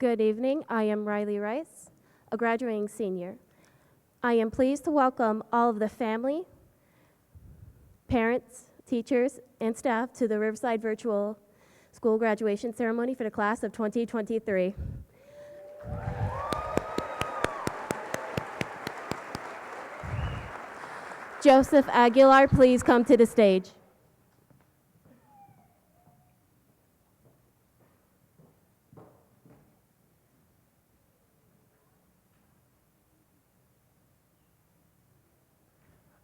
Good evening. I am Riley Rice, a graduating senior. I am pleased to welcome all of the family, parents, teachers, and staff to the Riverside Virtual School Graduation Ceremony for the class of 2023. Joseph Aguilar, please come to the stage.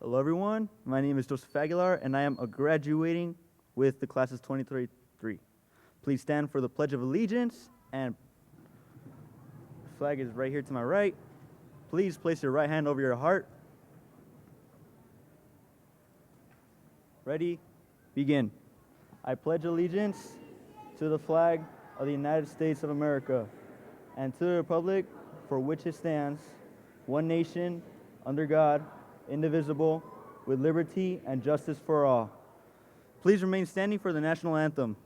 Hello everyone, my name is Joseph Aguilar and I am graduating with the classes 2023. Please stand for the Pledge of Allegiance, and the flag is right here to my right. Please place your right hand over your heart. Ready? Begin. I pledge allegiance to the flag of the United States of America and to the republic for which it stands, one nation, under God, indivisible, with liberty and justice for all. Please remain standing for the national anthem.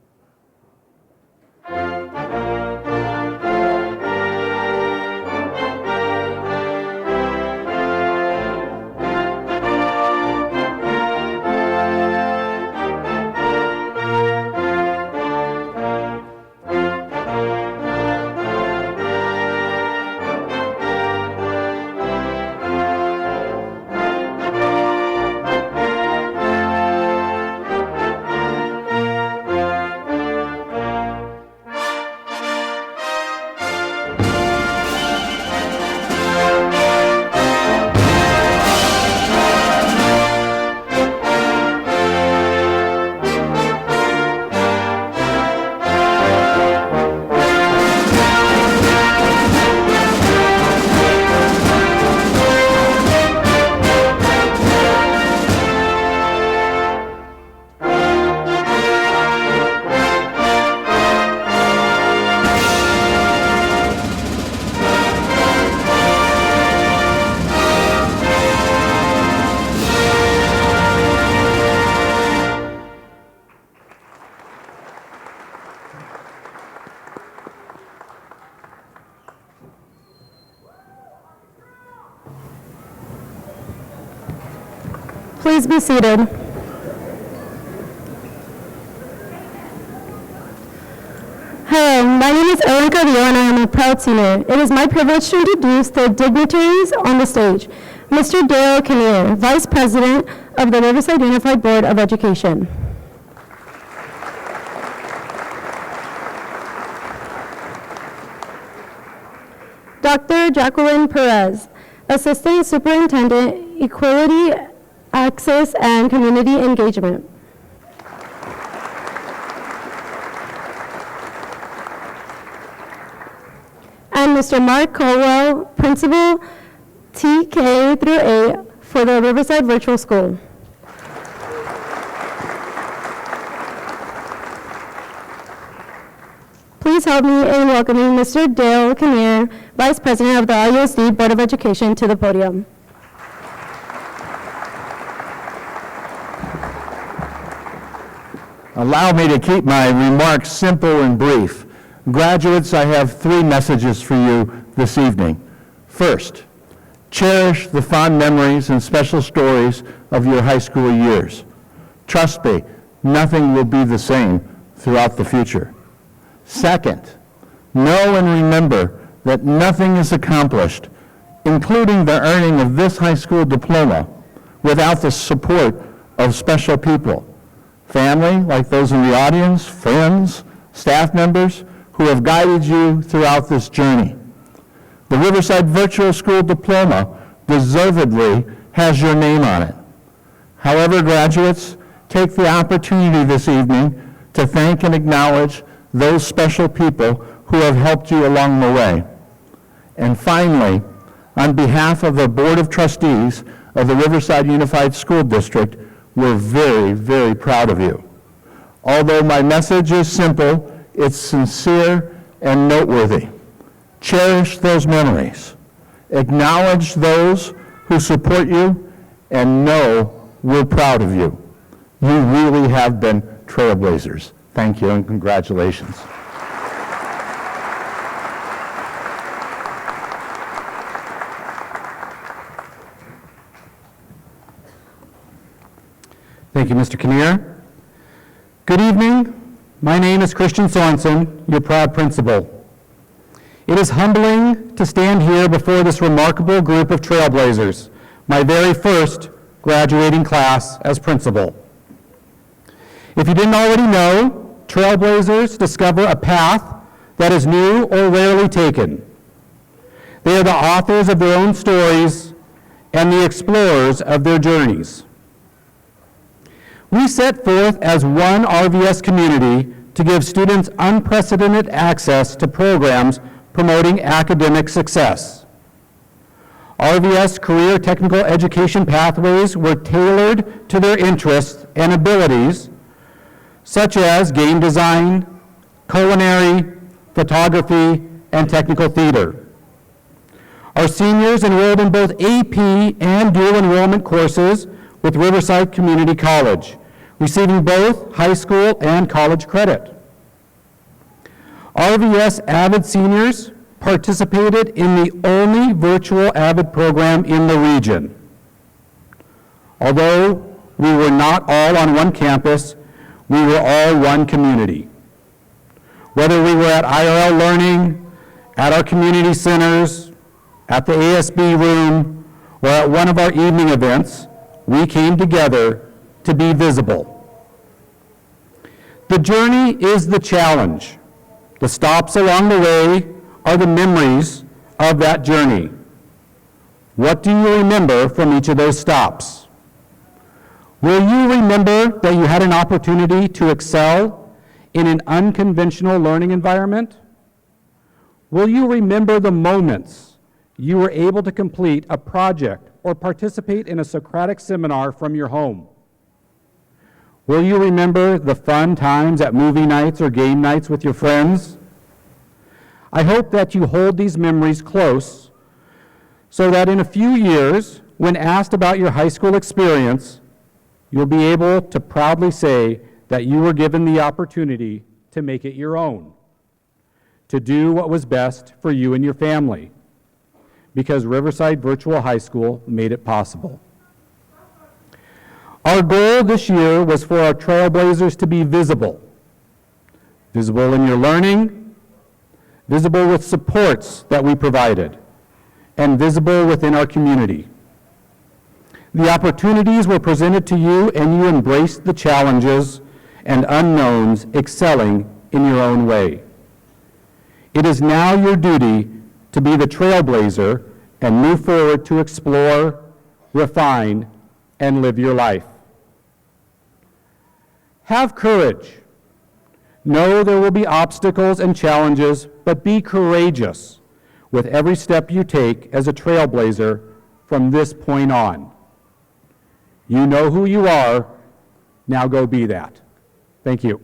Please be seated. Hello, my name is Adriana Garcia and I am a proud senior. It is my privilege to introduce the dignitaries on the stage. Mr. Dale Kinnear, Vice President of the Riverside Unified Board of Education. Dr. Jacqueline Perez, Assistant Superintendent, Equality, Access, and Community Engagement. And Mr. Mark Colwell, Principal, TK through 8 for the Riverside Virtual School. Please help me in welcoming Mr. Dale Kinnear, Vice President of the IUSD Board of Education, to the podium. Allow me to keep my remarks simple and brief. Graduates, I have 3 messages for you this evening. First, cherish the fond memories and special stories of your high school years. Trust me, nothing will be the same throughout the future. Second, know and remember that nothing is accomplished, including the earning of this high school diploma, without the support of special people. Family, like those in the audience, friends, staff members who have guided you throughout this journey. The Riverside Virtual School Diploma deservedly has your name on it. However, graduates, take the opportunity this evening to thank and acknowledge those special people who have helped you along the way. And finally, on behalf of the Board of Trustees of the Riverside Unified School District, we're very, very proud of you. Although my message is simple, it's sincere and noteworthy. Cherish those memories. Acknowledge those who support you, and know we're proud of you. You really have been trailblazers. Thank you and congratulations. Thank you, Mr. Kinnear. Good evening. My name is Christian Sorensen, your proud principal. It is humbling to stand here before this remarkable group of trailblazers, my very first graduating class as principal. If you didn't already know, trailblazers discover a path that is new or rarely taken. They are the authors of their own stories and the explorers of their journeys. We set forth as one RVS community to give students unprecedented access to programs promoting academic success. RVS career technical education pathways were tailored to their interests and abilities, such as game design, culinary, photography, and technical theater. Our seniors enrolled in both AP and dual enrollment courses with Riverside Community College, receiving both high school and college credit. RVS Avid seniors participated in the only virtual Avid program in the region. Although we were not all on one campus, we were all one community. Whether we were at IRL learning, at our community centers, at the ASB room, or at one of our evening events, we came together to be visible. The journey is the challenge. The stops along the way are the memories of that journey. What do you remember from each of those stops? Will you remember that you had an opportunity to excel in an unconventional learning environment? Will you remember the moments you were able to complete a project or participate in a Socratic seminar from your home? Will you remember the fun times at movie nights or game nights with your friends? I hope that you hold these memories close so that in a few years, when asked about your high school experience, you'll be able to proudly say that you were given the opportunity to make it your own, to do what was best for you and your family, because Riverside Virtual High School made it possible. Our goal this year was for our trailblazers to be visible. Visible in your learning, visible with supports that we provided, and visible within our community. The opportunities were presented to you and you embraced the challenges and unknowns, excelling in your own way. It is now your duty to be the trailblazer and move forward to explore, refine, and live your life. Have courage. Know there will be obstacles and challenges, but be courageous with every step you take as a trailblazer from this point on. You know who you are, now go be that. Thank you.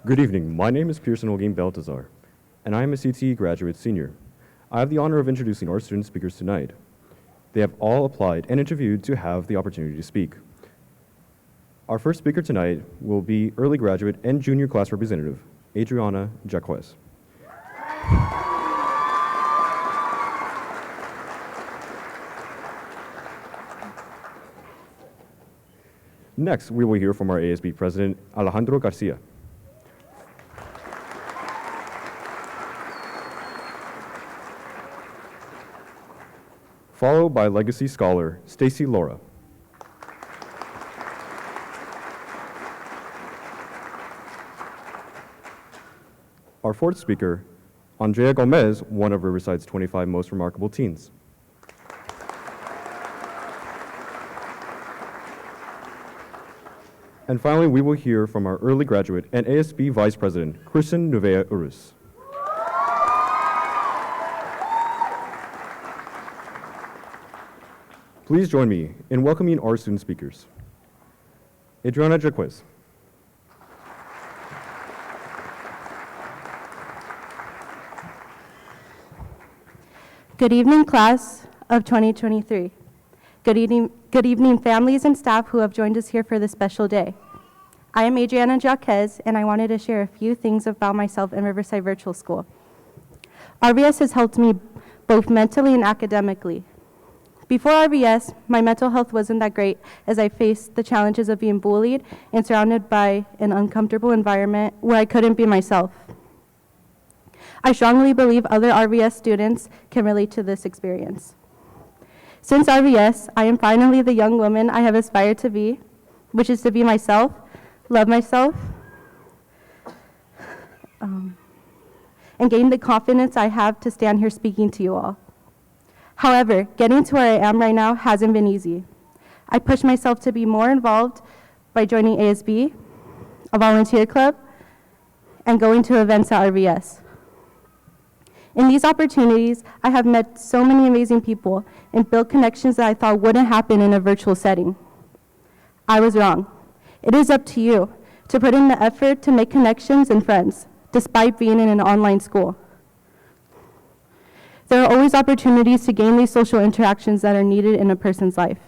Good evening. My name is Pearson Olguin Baltazar, and I am a CTE graduate senior. I have the honor of introducing our student speakers tonight. They have all applied and interviewed to have the opportunity to speak. Our first speaker tonight will be early graduate and junior class representative, Adriana Marquez. Next, we will hear from our ASB president, Alejandro Garcia. Followed by legacy scholar, Stacy Laura. Our fourth speaker, Andrea Gomez, one of Riverside's 25 most remarkable teens. And finally, we will hear from our early graduate and ASB Vice President, Kristen Nuvea Urus. Please join me in welcoming our student speakers. Adriana Marquez. Good evening, class of 2023. Good evening, families and staff who have joined us here for this special day. I am Adriana Marquez, and I wanted to share a few things about myself in Riverside Virtual School. RVS has helped me both mentally and academically. Before RVS, my mental health wasn't that great as I faced the challenges of being bullied and surrounded by an uncomfortable environment where I couldn't be myself. I strongly believe other RVS students can relate to this experience. Since RVS, I am finally the young woman I have aspired to be, which is to be myself, love myself, and gain the confidence I have to stand here speaking to you all. However, getting to where I am right now hasn't been easy. I pushed myself to be more involved by joining ASB, a volunteer club, and going to events at RVS. In these opportunities, I have met so many amazing people and built connections that I thought wouldn't happen in a virtual setting. I was wrong. It is up to you to put in the effort to make connections and friends, despite being in an online school. There are always opportunities to gain these social interactions that are needed in a person's life.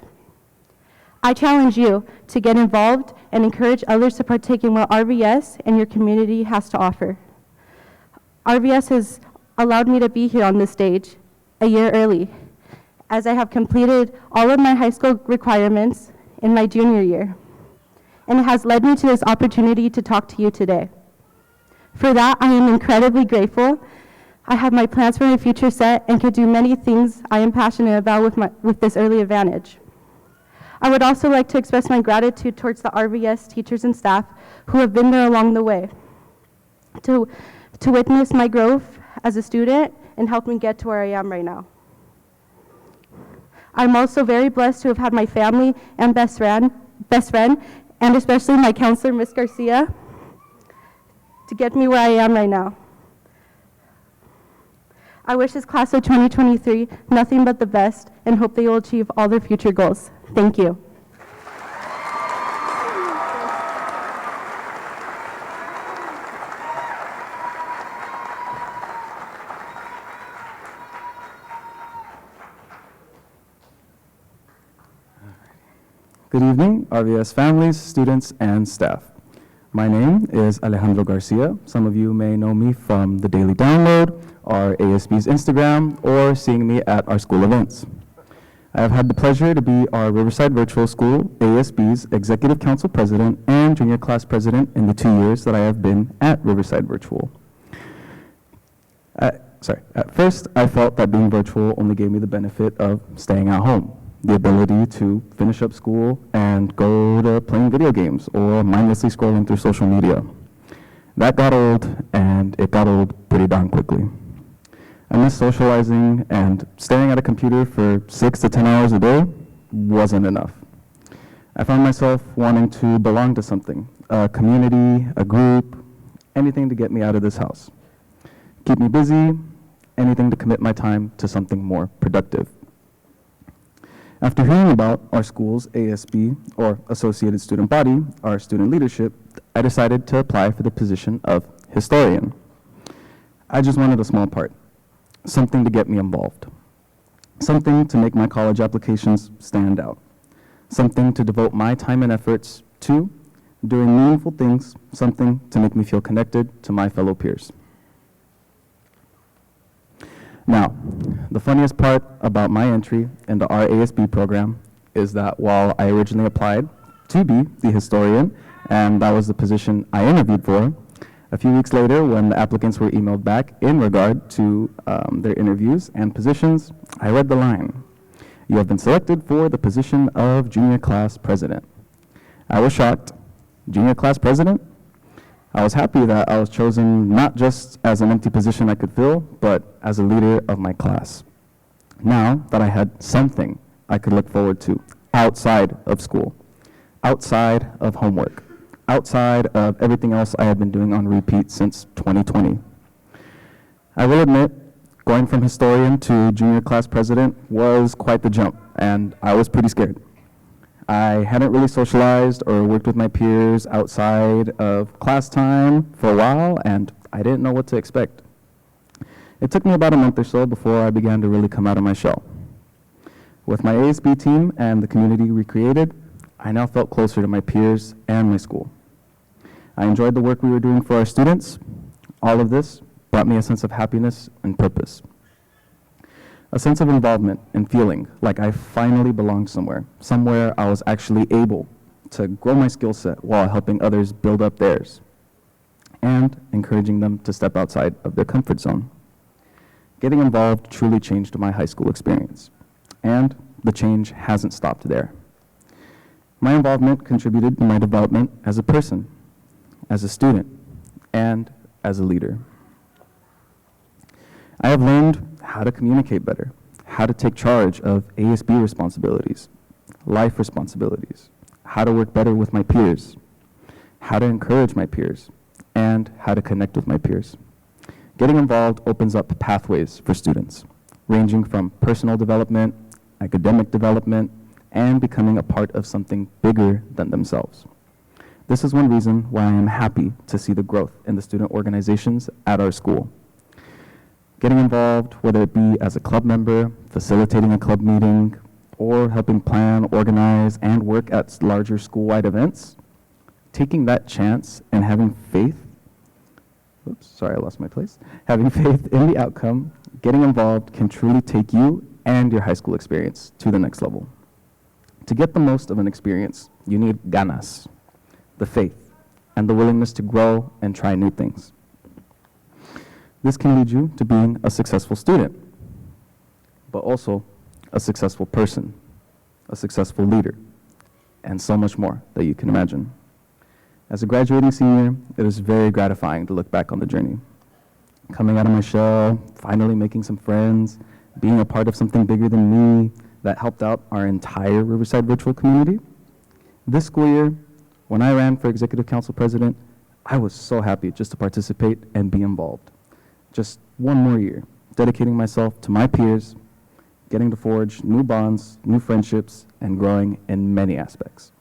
I challenge you to get involved and encourage others to partake in what RVS and your community has to offer. RVS has allowed me to be here on this stage a year early, as I have completed all of my high school requirements in my junior year, and it has led me to this opportunity to talk to you today. For that, I am incredibly grateful. I have my plans for my future set and can do many things I am passionate about with this early advantage. I would also like to express my gratitude towards the RVS teachers and staff who have been there along the way to witness my growth as a student and help me get to where I am right now. I'm also very blessed to have had my family and best friend, and especially my counselor, Ms. Garcia, to get me where I am right now. I wish this class of 2023 nothing but the best and hope they will achieve all their future goals. Thank you. Good evening, RVS families, students, and staff. My name is Alejandro Garcia. Some of you may know me from the Daily Download, our ASB's Instagram, or seeing me at our school events. I have had the pleasure to be our Riverside Virtual School ASB's Executive Council President and Junior Class President in the 2 years that I have been at Riverside Virtual. At first, I felt that being virtual only gave me the benefit of staying at home, the ability to finish up school and go to playing video games or mindlessly scrolling through social media. That got old, and it got old pretty darn quickly. I miss socializing, and staring at a computer for 6 to 10 hours a day wasn't enough. I found myself wanting to belong to something, a community, a group, anything to get me out of this house. Keep me busy, anything to commit my time to something more productive. After hearing about our school's ASB, or Associated Student Body, our student leadership, I decided to apply for the position of historian. I just wanted a small part, something to get me involved, something to make my college applications stand out, something to devote my time and efforts to, doing meaningful things, something to make me feel connected to my fellow peers. Now, the funniest part about my entry into our ASB program is that while I originally applied to be the historian, and that was the position I interviewed for, a few weeks later, when the applicants were emailed back in regard to their interviews and positions, I read the line, "You have been selected for the position of junior class president." I was shocked. Junior class president? I was happy that I was chosen not just as an empty position I could fill, but as a leader of my class. Now that I had something I could look forward to outside of school, outside of homework, outside of everything else I had been doing on repeat since 2020. I will admit, going from historian to junior class president was quite the jump, and I was pretty scared. I hadn't really socialized or worked with my peers outside of class time for a while, and I didn't know what to expect. It took me about a month or so before I began to really come out of my shell. With my ASB team and the community we created, I now felt closer to my peers and my school. I enjoyed the work we were doing for our students. All of this brought me a sense of happiness and purpose. A sense of involvement and feeling like I finally belonged somewhere I was actually able to grow my skill set while helping others build up theirs, and encouraging them to step outside of their comfort zone. Getting involved truly changed my high school experience, and the change hasn't stopped there. My involvement contributed to my development as a person, as a student, and as a leader. I have learned how to communicate better, how to take charge of ASB responsibilities, life responsibilities, how to work better with my peers, how to encourage my peers, and how to connect with my peers. Getting involved opens up pathways for students, ranging from personal development, academic development, and becoming a part of something bigger than themselves. This is one reason why I am happy to see the growth in the student organizations at our school. Getting involved, whether it be as a club member, facilitating a club meeting, or helping plan, organize, and work at larger school-wide events, taking that chance and having faith, having faith in the outcome, getting involved can truly take you and your high school experience to the next level. To get the most of an experience, you need ganas, the faith, and the willingness to grow and try new things. This can lead you to being a successful student, but also a successful person, a successful leader, and so much more that you can imagine. As a graduating senior, it is very gratifying to look back on the journey. Coming out of my shell, finally making some friends, being a part of something bigger than me that helped out our entire Riverside virtual community. This school year, when I ran for Executive Council President, I was so happy just to participate and be involved. Just one more year, dedicating myself to my peers, getting to forge new bonds, new friendships, and growing in many aspects.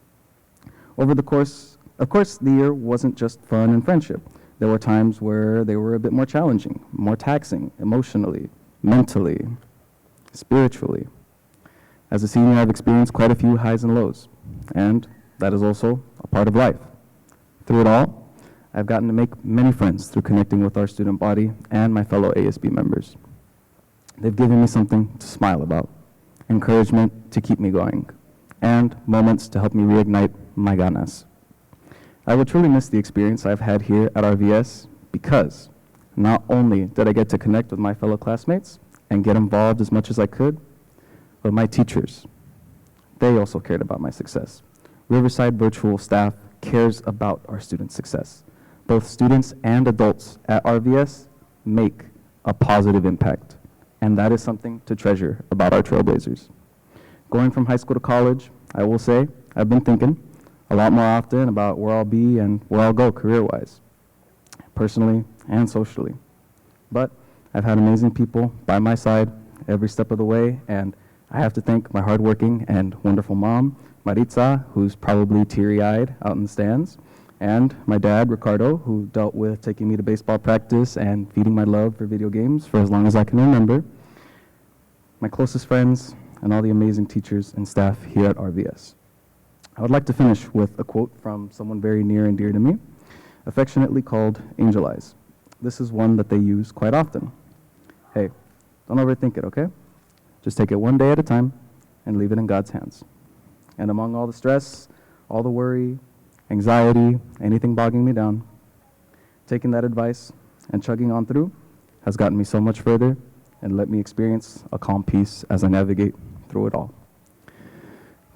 Over the course, of course, the year wasn't just fun and friendship. There were times where they were a bit more challenging, more taxing, emotionally, mentally, spiritually. As a senior, I've experienced quite a few highs and lows, and that is also a part of life. Through it all, I've gotten to make many friends through connecting with our student body and my fellow ASB members. They've given me something to smile about, encouragement to keep me going, and moments to help me reignite my ganas. I will truly miss the experience I've had here at RVS because not only did I get to connect with my fellow classmates and get involved as much as I could, but my teachers, they also cared about my success. Riverside virtual staff cares about our students' success. Both students and adults at RVS make a positive impact, and that is something to treasure about our Trailblazers. Going from high school to college, I will say, I've been thinking a lot more often about where I'll be and where I'll go career-wise, personally and socially. But I've had amazing people by my side every step of the way, and I have to thank my hardworking and wonderful mom, Maritza, who's probably teary-eyed out in the stands, and my dad, Ricardo, who dealt with taking me to baseball practice and feeding my love for video games for as long as I can remember, my closest friends, and all the amazing teachers and staff here at RVS. I would like to finish with a quote from someone very near and dear to me, affectionately called Angel Eyes. This is one that they use quite often. Hey, don't overthink it, okay? Just take it one day at a time and leave it in God's hands. And among all the stress, all the worry, anxiety, anything bogging me down, taking that advice and chugging on through has gotten me so much further and let me experience a calm peace as I navigate through it all.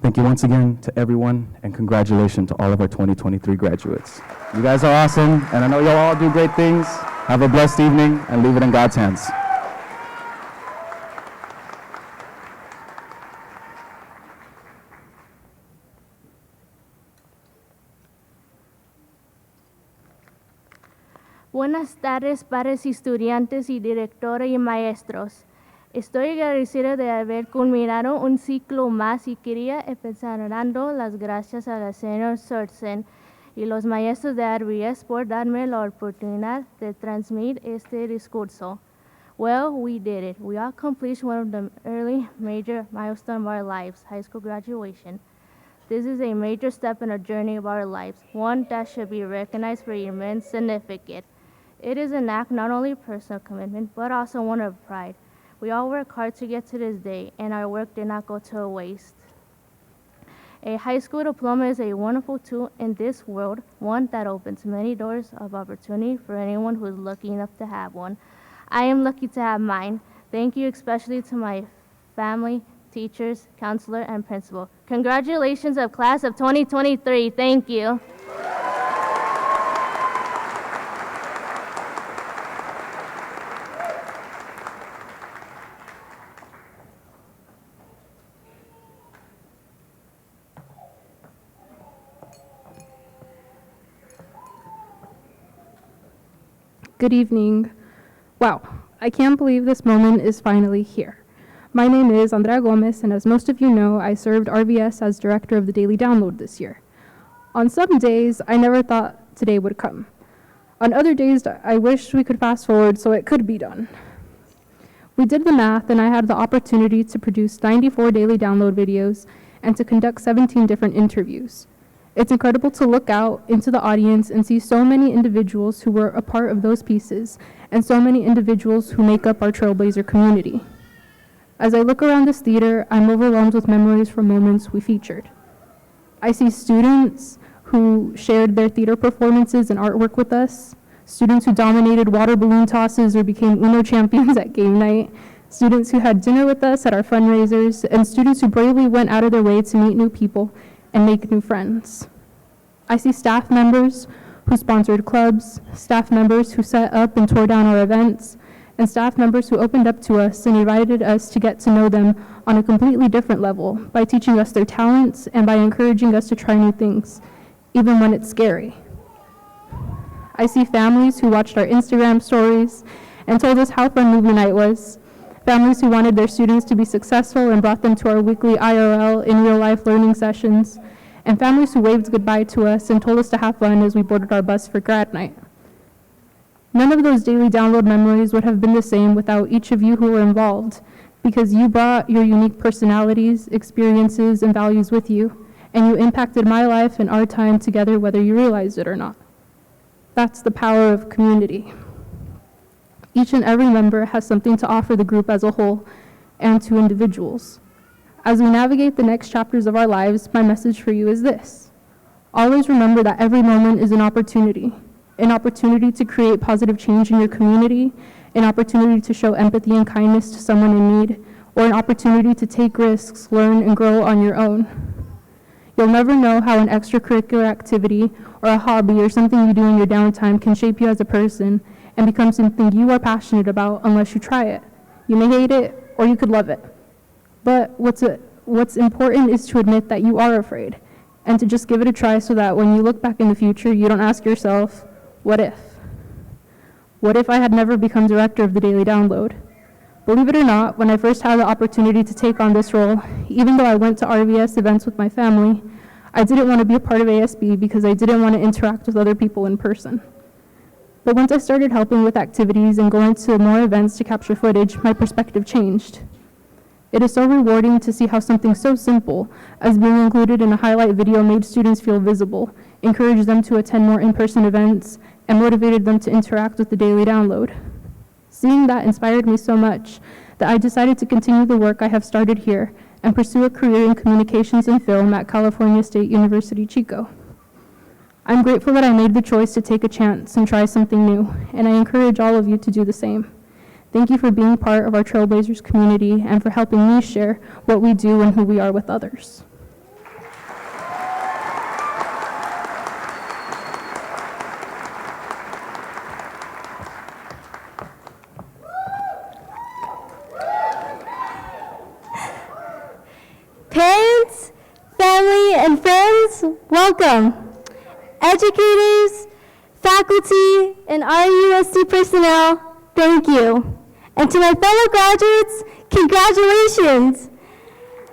Thank you once again to everyone, and congratulations to all of our 2023 graduates. You guys are awesome, and I know you'll all do great things. Have a blessed evening, and leave it in God's hands. Buenas tardes, padres y estudiantes y directora y maestros. Estoy agradecida de haber culminado un ciclo más y quería empezar dando las gracias al señor Sorensen y los maestros de RBS por darme la oportunidad de transmitir este discurso. Well, we did it. We accomplished one of the early major milestones of our lives, high school graduation. This is a major step in the journey of our lives, one that should be recognized for immense significance. It is an act not only of personal commitment, but also one of pride. We all work hard to get to this day, and our work did not go to waste. A high school diploma is a wonderful tool in this world, one that opens many doors of opportunity for anyone who is lucky enough to have one. I am lucky to have mine. Thank you especially to my family, teachers, counselor, and principal. Congratulations of class of 2023. Thank you. Good evening. Wow, I can't believe this moment is finally here. My name is Andrea Gomez, and as most of you know, I served RVS as director of the Daily Download this year. On some days, I never thought today would come. On other days, I wished we could fast forward so it could be done. We did the math, and I had the opportunity to produce 94 Daily Download videos and to conduct 17 different interviews. It's incredible to look out into the audience and see so many individuals who were a part of those pieces and so many individuals who make up our Trailblazer community. As I look around this theater, I'm overwhelmed with memories from moments we featured. I see students who shared their theater performances and artwork with us, students who dominated water balloon tosses or became Uno champions at game night, students who had dinner with us at our fundraisers, and students who bravely went out of their way to meet new people and make new friends. I see staff members who sponsored clubs, staff members who set up and tore down our events, and staff members who opened up to us and invited us to get to know them on a completely different level by teaching us their talents and by encouraging us to try new things, even when it's scary. I see families who watched our Instagram stories and told us how fun movie night was, families who wanted their students to be successful and brought them to our weekly IRL in real life learning sessions, and families who waved goodbye to us and told us to have fun as we boarded our bus for grad night. None of those Daily Download memories would have been the same without each of you who were involved, because you brought your unique personalities, experiences, and values with you, and you impacted my life and our time together whether you realized it or not. That's the power of community. Each and every member has something to offer the group as a whole and to individuals. As we navigate the next chapters of our lives, my message for you is this: always remember that every moment is an opportunity to create positive change in your community, an opportunity to show empathy and kindness to someone in need, or an opportunity to take risks, learn, and grow on your own. You'll never know how an extracurricular activity or a hobby or something you do in your downtime can shape you as a person and become something you are passionate about unless you try it. You may hate it, or you could love it. But what's important is to admit that you are afraid and to just give it a try so that when you look back in the future, you don't ask yourself, what if? What if I had never become director of the Daily Download? Believe it or not, when I first had the opportunity to take on this role, even though I went to RVS events with my family, I didn't want to be a part of ASB because I didn't want to interact with other people in person. But once I started helping with activities and going to more events to capture footage, my perspective changed. It is so rewarding to see how something so simple as being included in a highlight video made students feel visible, encouraged them to attend more in-person events, and motivated them to interact with the Daily Download. Seeing that inspired me so much that I decided to continue the work I have started here and pursue a career in communications and film at California State University, Chico. I'm grateful that I made the choice to take a chance and try something new, and I encourage all of you to do the same. Thank you for being part of our Trailblazers community and for helping me share what we do and who we are with others. Parents, family, and friends, welcome. Educators, faculty, and RUSD personnel, thank you. And to my fellow graduates, congratulations.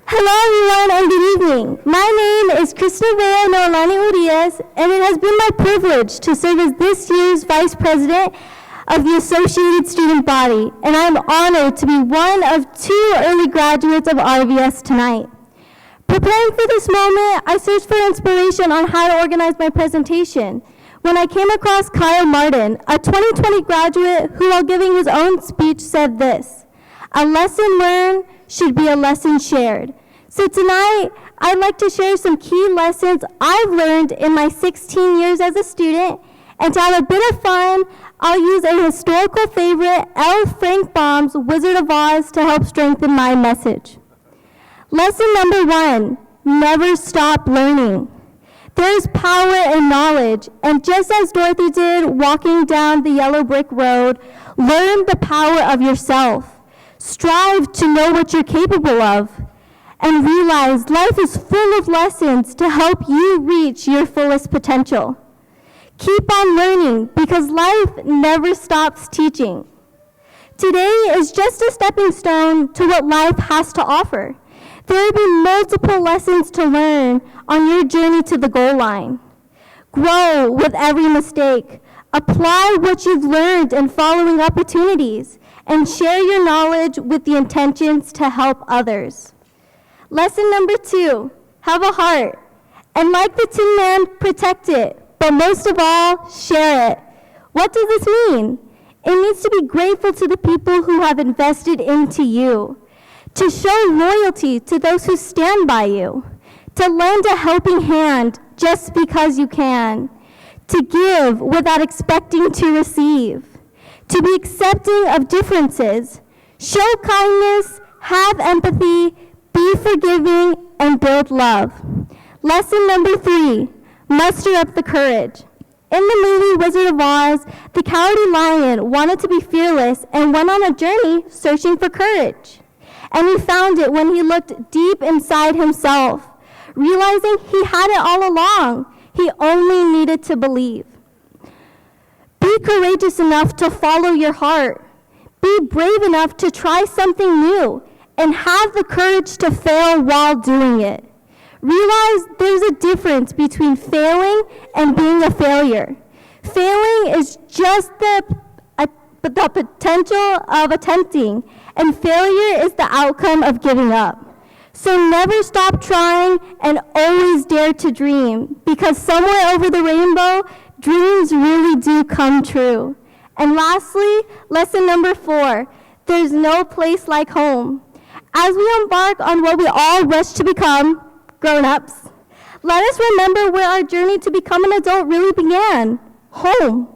Hello everyone and good evening. My name is Kristen Vea Noelani Urias, and it has been my privilege to serve as this year's Vice President of the Associated Student Body, and I am honored to be one of 2 early graduates of RVS tonight. Preparing for this moment, I searched for inspiration on how to organize my presentation, when I came across Kyle Martin, a 2020 graduate who, while giving his own speech, said this: "A lesson learned should be a lesson shared." So tonight, I'd like to share some key lessons I've learned in my 16 years as a student, and to have a bit of fun, I'll use a historical favorite, L. Frank Baum's Wizard of Oz, to help strengthen my message. Lesson number 1, never stop learning. There is power in knowledge, and just as Dorothy did walking down the yellow brick road, learn the power of yourself. Strive to know what you're capable of, and realize life is full of lessons to help you reach your fullest potential. Keep on learning, because life never stops teaching. Today is just a stepping stone to what life has to offer. There will be multiple lessons to learn on your journey to the goal line. Grow with every mistake. Apply what you've learned in following opportunities, and share your knowledge with the intentions to help others. Lesson number 2, have a heart. And like the Tin Man, protect it, but most of all, share it. What does this mean? It means to be grateful to the people who have invested into you, to show loyalty to those who stand by you, to lend a helping hand just because you can, to give without expecting to receive, to be accepting of differences, show kindness, have empathy, be forgiving, and build love. Lesson number 3, muster up the courage. In the movie Wizard of Oz, the cowardly lion wanted to be fearless and went on a journey searching for courage. And he found it when he looked deep inside himself, realizing he had it all along. He only needed to believe. Be courageous enough to follow your heart. Be brave enough to try something new, and have the courage to fail while doing it. Realize there's a difference between failing and being a failure. Failing is just the potential of attempting, and failure is the outcome of giving up. So never stop trying, and always dare to dream, because somewhere over the rainbow, dreams really do come true. And lastly, lesson number 4, there's no place like home. As we embark on what we all rush to become, grown-ups, let us remember where our journey to become an adult really began: home.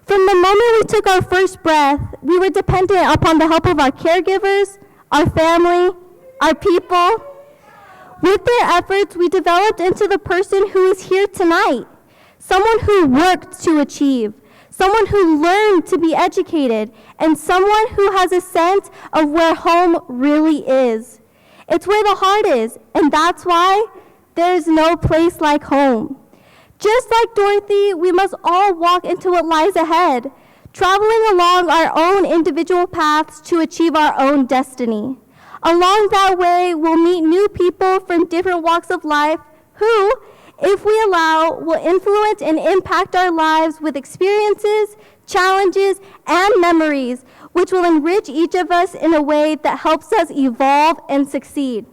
From the moment we took our first breath, we were dependent upon the help of our caregivers, our family, our people. With their efforts, we developed into the person who is here tonight, someone who worked to achieve, someone who learned to be educated, and someone who has a sense of where home really is. It's where the heart is, and that's why there's no place like home. Just like Dorothy, we must all walk into what lies ahead, traveling along our own individual paths to achieve our own destiny. Along that way, we'll meet new people from different walks of life who, if we allow, will influence and impact our lives with experiences, challenges, and memories, which will enrich each of us in a way that helps us evolve and succeed.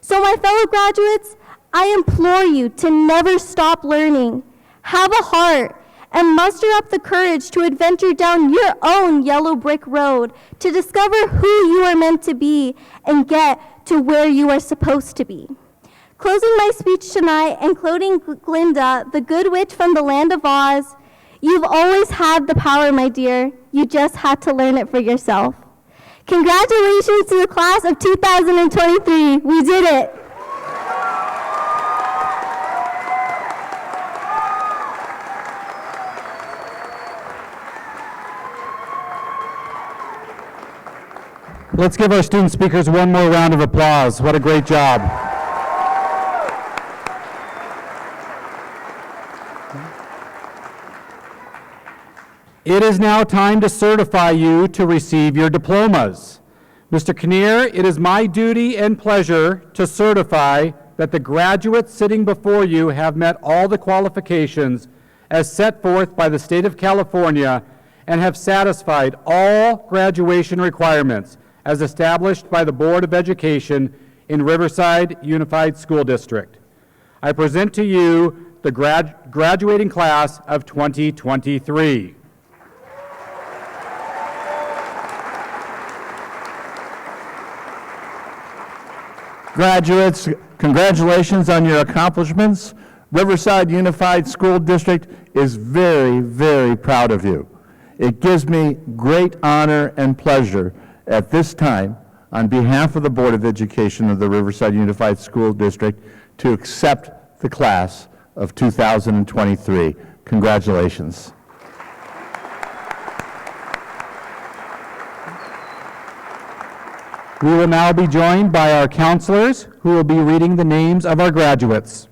So my fellow graduates, I implore you to never stop learning. Have a heart, and muster up the courage to adventure down your own yellow brick road to discover who you are meant to be and get to where you are supposed to be. Closing my speech tonight and quoting Glinda, the good witch from the land of Oz, you've always had the power, my dear. You just had to learn it for yourself. Congratulations to the class of 2023. We did it. Let's give our student speakers one more round of applause. What a great job. It is now time to certify you to receive your diplomas. Mr. Kinnear, it is my duty and pleasure to certify that the graduates sitting before you have met all the qualifications as set forth by the state of California and have satisfied all graduation requirements as established by the Board of Education in Riverside Unified School District. I present to you the graduating class of 2023. Graduates, congratulations on your accomplishments. Riverside Unified School District is very, very proud of you. It gives me great honor and pleasure at this time, on behalf of the Board of Education of the Riverside Unified School District, to accept the class of 2023. Congratulations. We will now be joined by our counselors who will be reading the names of our graduates.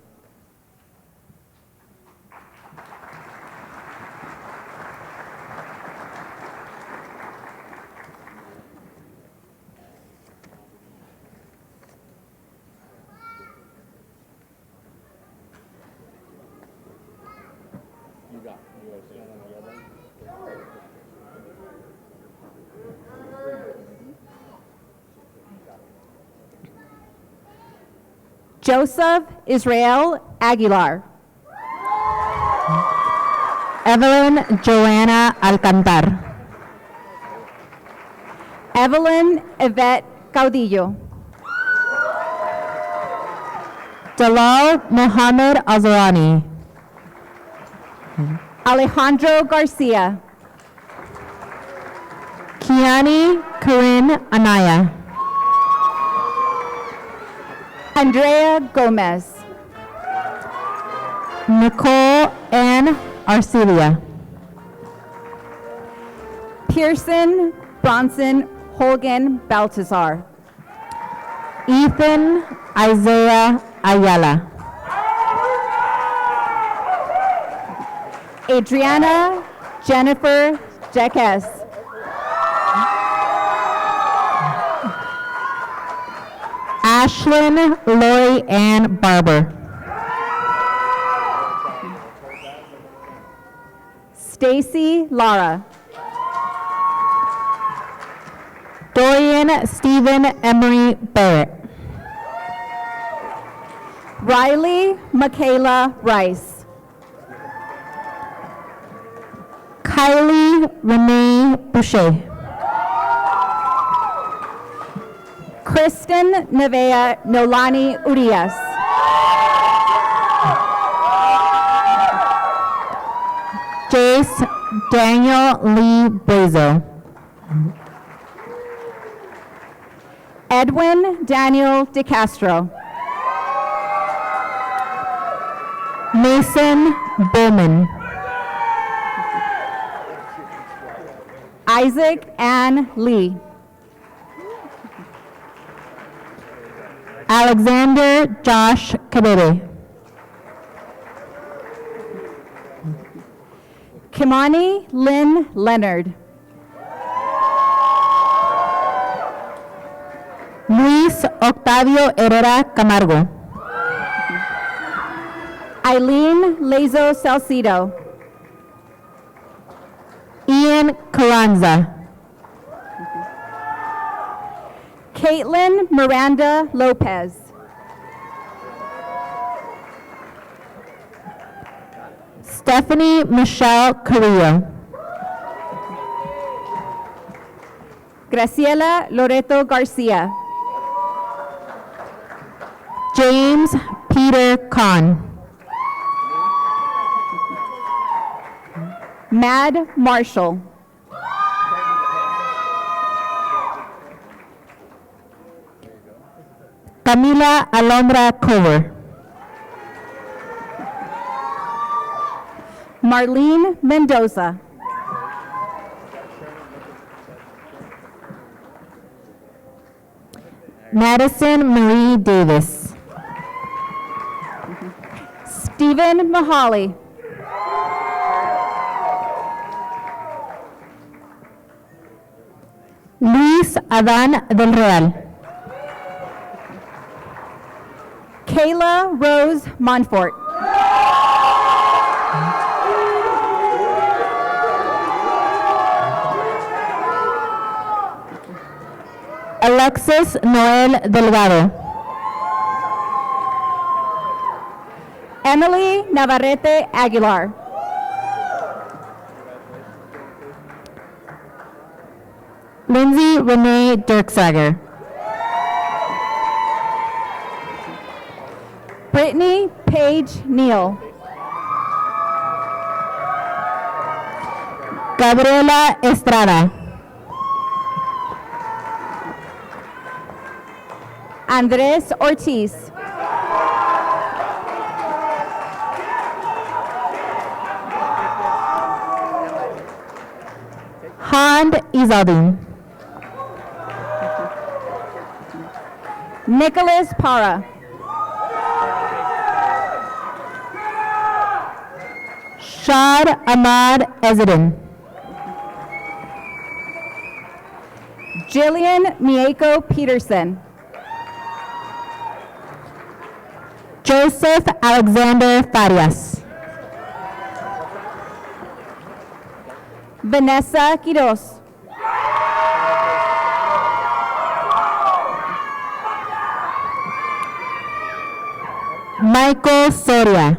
Joseph Israel Aguilar. Evelyn Joanna Alcantar. Evelyn Yvette Caudillo. Dalal Mohammed Azarani. Alejandro Garcia. Kiani Corinne Anaya. Andrea Gomez. Nicole Ann Arcelia. Pearson Bronson Holgan Baltazar. Ethan Isaiah Ayala. Adriana Jennifer Jacques. Ashlyn Lori Ann Barber. Stacy Lara. Dorian Stephen Emery Barrett. Riley Michaela Rice. Kylie Renee Boucher. Kristen Nevea Nolani Urias. Jace Daniel Lee Brazo. Edwin Daniel DeCastro. Mason Bowman. Isaac Ann Lee. Alexander Josh Kabebe. Kimani Lynn Leonard. Luis Octavio Herrera Camargo. Eileen Lazo Salcido. Ian Carranza. Caitlin Miranda Lopez. Stephanie Michelle Carrillo. Graciela Loreto Garcia. James Peter Kahn. Mad Marshall. Camila Alondra Cover. Marlene Mendoza. Madison Marie Davis. Stephen Mahali. Luis Adán del Real. Kayla Rose Montfort. Alexis Noel Delgado. Emily Navarrete Aguilar. Lindsay Renee Dirksager. Brittany Paige Neal. Gabriela Estrada. Andres Ortiz. Hand Izaldin. Nicholas Para. Shad Ahmad Ezedin. Jillian Mieko Peterson. Joseph Alexander Farias. Vanessa Quiroz. Michael Soria.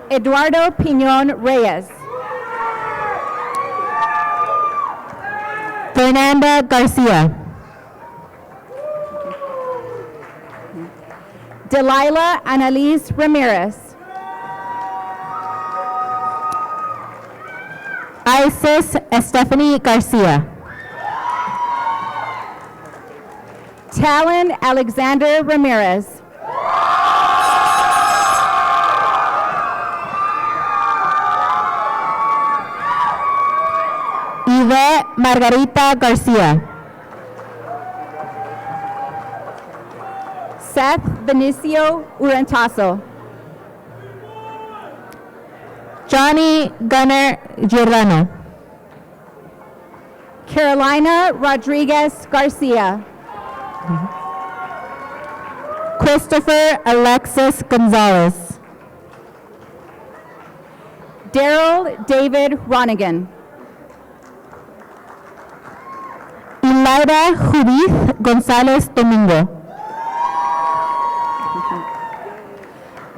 Eduardo Piñón Reyes. Fernanda Garcia. Delilah Annalise Ramirez. Isis Estefany Garcia. Talon Alexander Ramirez. Yvette Margarita Garcia. Seth Benicio Urantaso. Johnny Gunnar Giordano. Carolina Rodriguez Garcia. Christopher Alexis Gonzalez. Daryl David Ronigan. Ilaida Judith Gonzalez Domingo.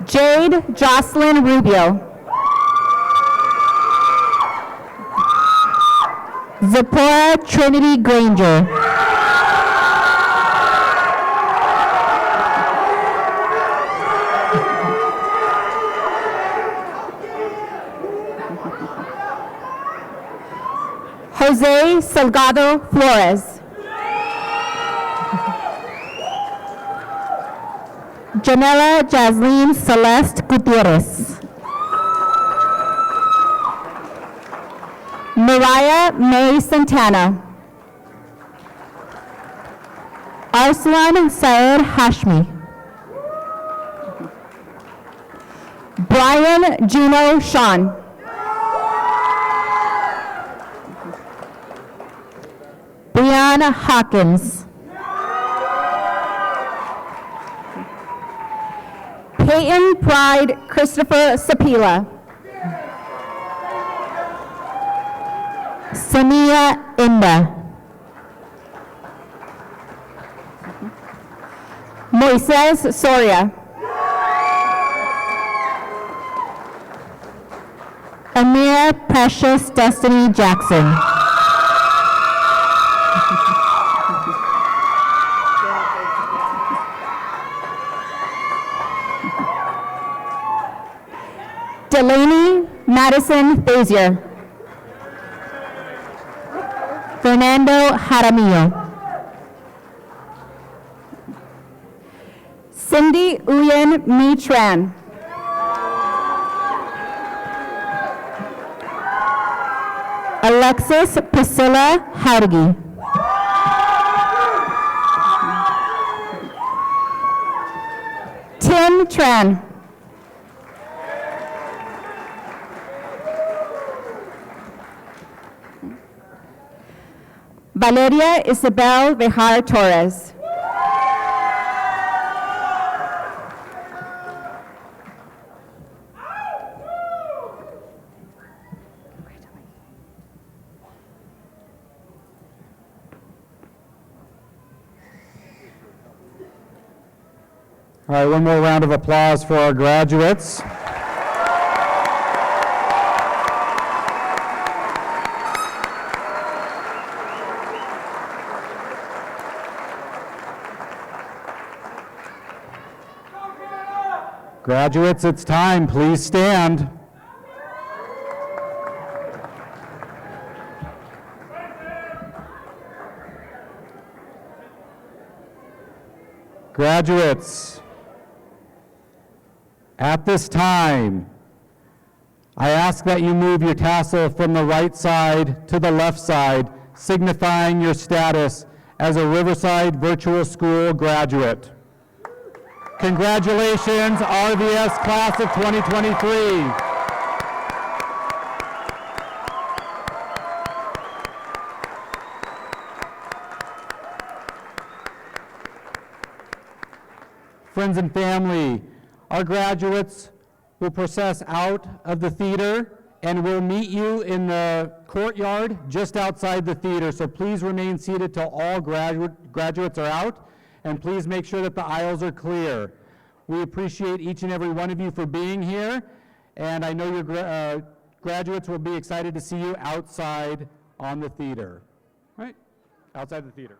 Jade Jocelyn Rubio. Zipporah Trinity Granger. Jose Salgado Flores. Janela Jasleen Celeste Gutierrez. Mariah May Santana. Arslan Saeed Hashmi. Brian Juno Sean. Brianna Hawkins. Peyton Pride Christopher Sapila. Sania Inda. Moises Soria. Amira Precious Destiny Jackson. Delaney Madison Thazier. Fernando Jaramillo. Cindy Uyen Mi Tran. Alexis Priscilla Howdigi. Tim Tran. Valeria Isabel Bejar Torres. All right, one more round of applause for our graduates. Graduates, it's time. Please stand. Graduates, at this time, I ask that you move your tassel from the right side to the left side, signifying your status as a Riverside Virtual School graduate. Congratulations, RVS Class of 2023. Friends and family, our graduates will process out of the theater and we'll meet you in the courtyard just outside the theater. So please remain seated till all graduates are out, and please make sure that the aisles are clear. We appreciate each and every one of you for being here, and I know your graduates will be excited to see you outside on the theater. All right, outside the theater.